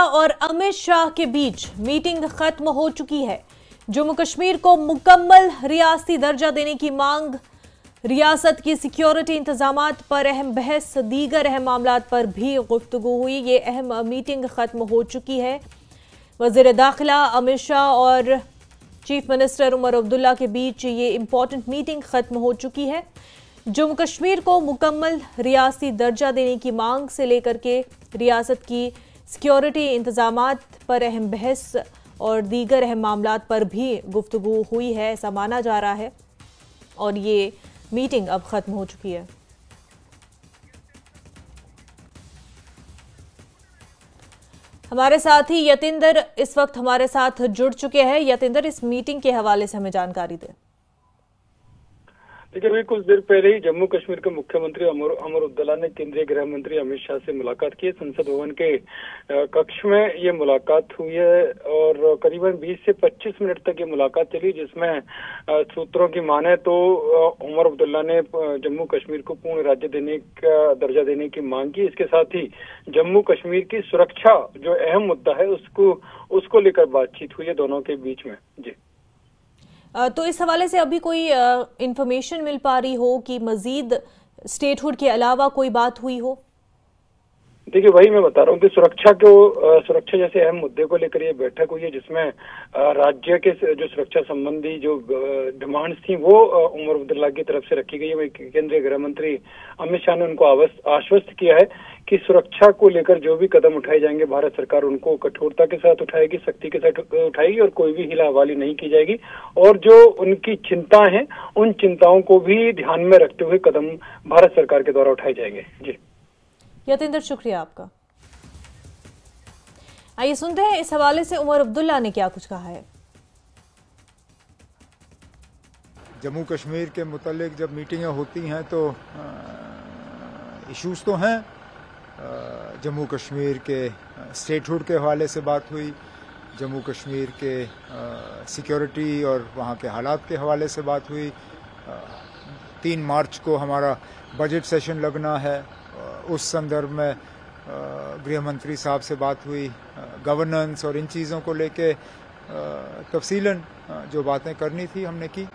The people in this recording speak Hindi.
और अमित शाह के बीच मीटिंग खत्म हो चुकी है। जम्मू कश्मीर को मुकम्मल रियासती दर्जा देने की मांग, रियासत की सिक्योरिटी इंतजामात पर अहम बहस, दीगर अहम मामलात पर भी गुफ्तगू हुई। ये अहम मीटिंग खत्म हो चुकी है। वज़ीर दाखिला अमित शाह और चीफ मिनिस्टर उमर अब्दुल्ला के बीच ये इंपॉर्टेंट मीटिंग खत्म हो चुकी है। जम्मू कश्मीर को मुकम्मल रियासती दर्जा देने की मांग से लेकर के रियासत की सिक्योरिटी इंतजामात पर अहम बहस और दीगर अहम मामलात पर भी गुफ्तगू हुई है, ऐसा माना जा रहा है। और ये मीटिंग अब खत्म हो चुकी है। हमारे साथी यतिंदर इस वक्त हमारे साथ जुड़ चुके हैं। यतिंदर, इस मीटिंग के हवाले से हमें जानकारी दें। देखिए, अभी कुछ देर पहले ही जम्मू कश्मीर के मुख्यमंत्री उमर अब्दुल्ला ने केंद्रीय गृह मंत्री अमित शाह से मुलाकात की। संसद भवन के कक्ष में ये मुलाकात हुई है और करीबन 20 से 25 मिनट तक ये मुलाकात चली, जिसमें सूत्रों की माने तो उमर अब्दुल्ला ने जम्मू कश्मीर को पूर्ण राज्य देने का दर्जा देने की मांग की। इसके साथ ही जम्मू कश्मीर की सुरक्षा जो अहम मुद्दा है उसको लेकर बातचीत हुई है दोनों के बीच में। जी, तो इस हवाले से अभी कोई इंफॉर्मेशन मिल पा रही हो कि मजीद स्टेटहुड के अलावा कोई बात हुई हो? देखिए, वही मैं बता रहा हूँ कि सुरक्षा जैसे अहम मुद्दे को लेकर ये बैठक हुई है, जिसमें राज्य के जो सुरक्षा संबंधी जो डिमांड्स थी वो उमर अब्दुल्ला की तरफ से रखी गई है। केंद्रीय गृह मंत्री अमित शाह ने उनको आश्वस्त किया है कि सुरक्षा को लेकर जो भी कदम उठाए जाएंगे भारत सरकार उनको कठोरता के साथ उठाएगी, सख्ती के साथ उठाएगी और कोई भी हिला हवाली नहीं की जाएगी। और जो उनकी चिंताएं हैं उन चिंताओं को भी ध्यान में रखते हुए कदम भारत सरकार के द्वारा उठाए जाएंगे। जी यतिंदर, शुक्रिया आपका। आइए सुनते हैं इस हवाले से उमर अब्दुल्ला ने क्या कुछ कहा है। जम्मू कश्मीर के मुतालिक जब मीटिंगें होती हैं तो इश्यूज तो हैं। जम्मू कश्मीर के स्टेटहुड के हवाले से बात हुई, जम्मू कश्मीर के सिक्योरिटी और वहाँ के हालात के हवाले से बात हुई। 3 मार्च को हमारा बजट सेशन लगना है, उस संदर्भ में गृह मंत्री साहब से बात हुई। गवर्नेंस और इन चीज़ों को लेके तफसीलन जो बातें करनी थी हमने की।